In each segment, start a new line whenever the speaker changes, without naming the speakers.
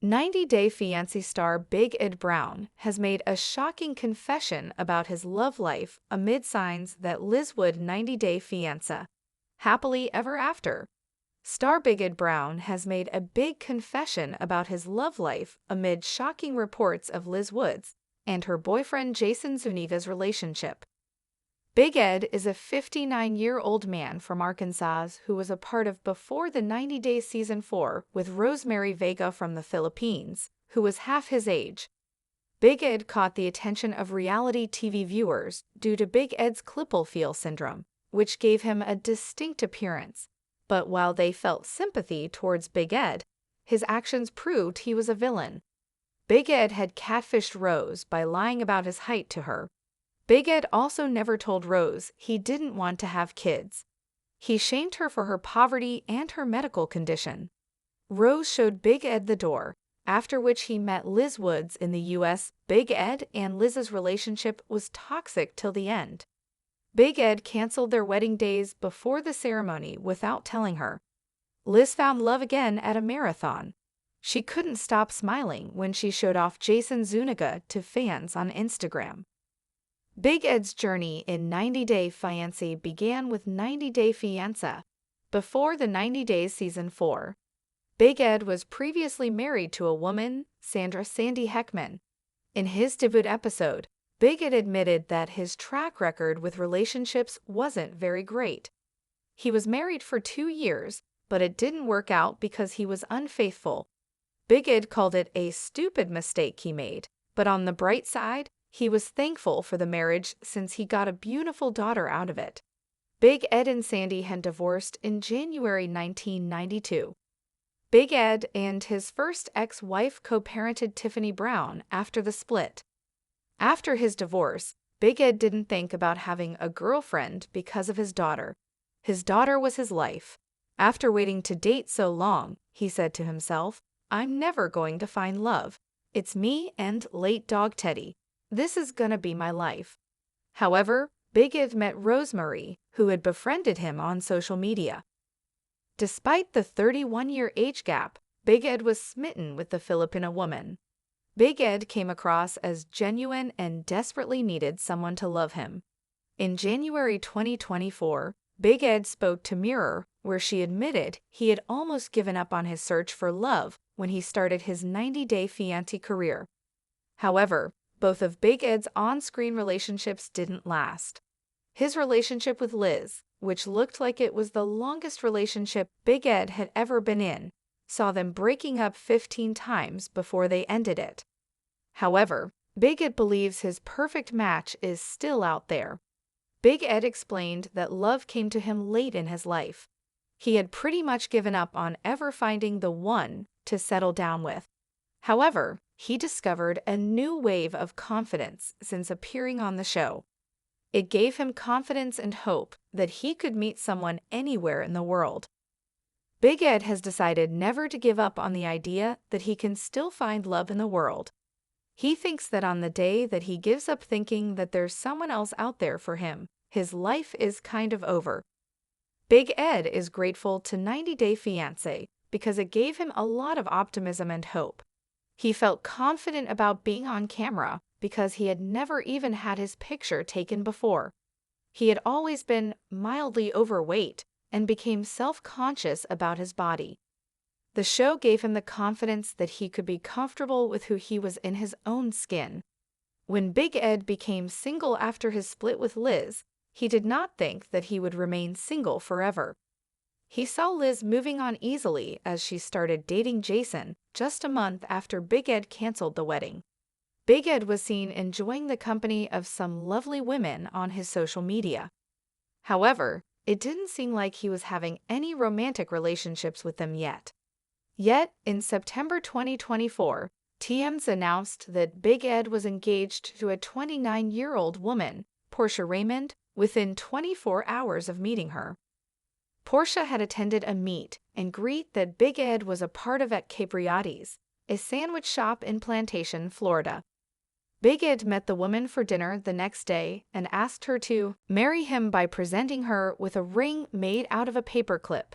90-Day Fiancé star Big Ed Brown has made a shocking confession about his love life amid signs that Liz would 90-Day Fiancé happily ever after. Star Big Ed Brown has made a big confession about his love life amid shocking reports of Liz Woods and her boyfriend Jason Zuniga's relationship. Big Ed is a 59-year-old man from Arkansas who was a part of Before the 90 Days Season 4 with Rosemary Vega from the Philippines, who was half his age. Big Ed caught the attention of reality TV viewers due to Big Ed's Klippel-Feel syndrome, which gave him a distinct appearance. But while they felt sympathy towards Big Ed, his actions proved he was a villain. Big Ed had catfished Rose by lying about his height to her. Big Ed also never told Rose he didn't want to have kids. He shamed her for her poverty and her medical condition. Rose showed Big Ed the door, after which he met Liz Woods in the U.S. Big Ed and Liz's relationship was toxic till the end. Big Ed canceled their wedding days before the ceremony without telling her. Liz found love again at a marathon. She couldn't stop smiling when she showed off Jason Zuniga to fans on Instagram. Big Ed's journey in 90-Day Fiancé began with 90-Day Fiancé, Before the 90 Days Season 4. Big Ed was previously married to a woman, Sandy Heckman. In his debut episode, Big Ed admitted that his track record with relationships wasn't very great. He was married for 2 years, but it didn't work out because he was unfaithful. Big Ed called it a stupid mistake he made, but on the bright side, he was thankful for the marriage since he got a beautiful daughter out of it. Big Ed and Sandy had divorced in January 1992. Big Ed and his first ex-wife co-parented Tiffany Brown after the split. After his divorce, Big Ed didn't think about having a girlfriend because of his daughter. His daughter was his life. After waiting to date so long, he said to himself, "I'm never going to find love. It's me and late dog Teddy. This is gonna be my life." However, Big Ed met Rosemary, who had befriended him on social media. Despite the 31-year age gap, Big Ed was smitten with the Filipino woman. Big Ed came across as genuine and desperately needed someone to love him. In January 2024, Big Ed spoke to Mirror, where she admitted he had almost given up on his search for love when he started his 90-Day Fiancé career. However, both of Big Ed's on-screen relationships didn't last. His relationship with Liz, which looked like it was the longest relationship Big Ed had ever been in, saw them breaking up 15 times before they ended it. However, Big Ed believes his perfect match is still out there. Big Ed explained that love came to him late in his life. He had pretty much given up on ever finding the one to settle down with. However, he discovered a new wave of confidence since appearing on the show. It gave him confidence and hope that he could meet someone anywhere in the world. Big Ed has decided never to give up on the idea that he can still find love in the world. He thinks that on the day that he gives up thinking that there's someone else out there for him, his life is kind of over. Big Ed is grateful to 90-Day Fiancé because it gave him a lot of optimism and hope. He felt confident about being on camera because he had never even had his picture taken before. He had always been mildly overweight and became self-conscious about his body. The show gave him the confidence that he could be comfortable with who he was in his own skin. When Big Ed became single after his split with Liz, he did not think that he would remain single forever. He saw Liz moving on easily as she started dating Jason just a month after Big Ed canceled the wedding. Big Ed was seen enjoying the company of some lovely women on his social media. However, it didn't seem like he was having any romantic relationships with them yet. Yet, in September 2024, TMZ announced that Big Ed was engaged to a 29-year-old woman, Portia Raymond, within 24 hours of meeting her. Portia had attended a meet and greet that Big Ed was a part of at Capriati's, a sandwich shop in Plantation, Florida. Big Ed met the woman for dinner the next day and asked her to marry him by presenting her with a ring made out of a paperclip.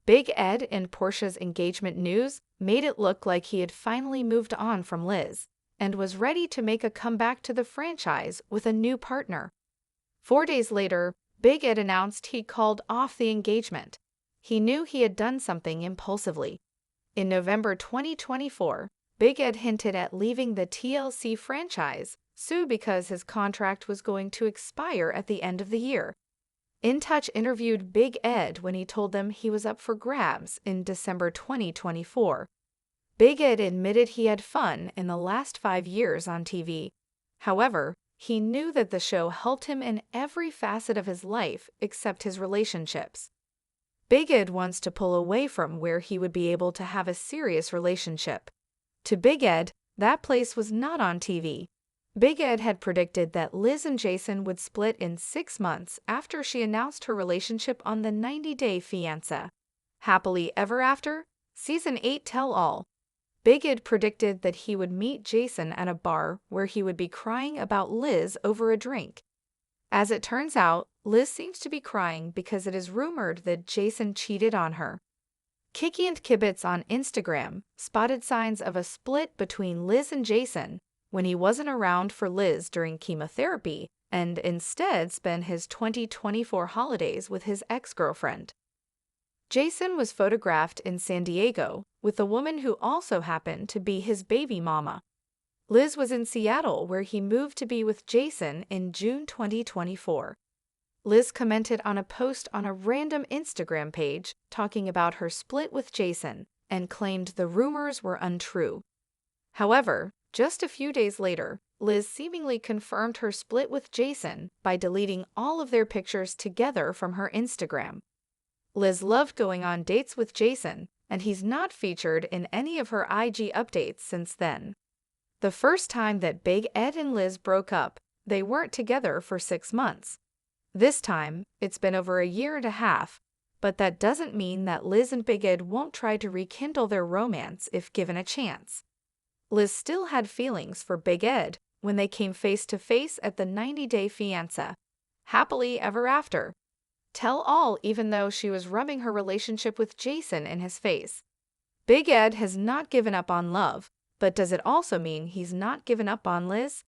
Big Ed and Portia's engagement news made it look like he had finally moved on from Liz and was ready to make a comeback to the franchise with a new partner. 4 days later, Big Ed announced he'd called off the engagement. He knew he had done something impulsively. In November 2024, Big Ed hinted at leaving the TLC franchise, because his contract was going to expire at the end of the year. In Touch interviewed Big Ed when he told them he was up for grabs in December 2024. Big Ed admitted he had fun in the last 5 years on TV. However, he knew that the show helped him in every facet of his life except his relationships. Big Ed wants to pull away from where he would be able to have a serious relationship. To Big Ed, that place was not on TV. Big Ed had predicted that Liz and Jason would split in 6 months after she announced her relationship on the 90-Day Fiancé. Happily Ever After? Season 8 Tell All. Big Ed predicted that he would meet Jason at a bar where he would be crying about Liz over a drink. As it turns out, Liz seems to be crying because it is rumored that Jason cheated on her. Kiki and Kibitz on Instagram spotted signs of a split between Liz and Jason when he wasn't around for Liz during chemotherapy and instead spent his 2024 holidays with his ex-girlfriend. Jason was photographed in San Diego with a woman who also happened to be his baby mama. Liz was in Seattle, where he moved to be with Jason in June 2024. Liz commented on a post on a random Instagram page talking about her split with Jason and claimed the rumors were untrue. However, just a few days later, Liz seemingly confirmed her split with Jason by deleting all of their pictures together from her Instagram. Liz loved going on dates with Jason, and he's not featured in any of her IG updates since then. The first time that Big Ed and Liz broke up, they weren't together for 6 months. This time, it's been over a year and a half, but that doesn't mean that Liz and Big Ed won't try to rekindle their romance if given a chance. Liz still had feelings for Big Ed when they came face to face at the 90-Day Fiancé. Happily Ever After. Tell all, even though she was rubbing her relationship with Jason in his face. Big Ed has not given up on love, but does it also mean he's not given up on Liz?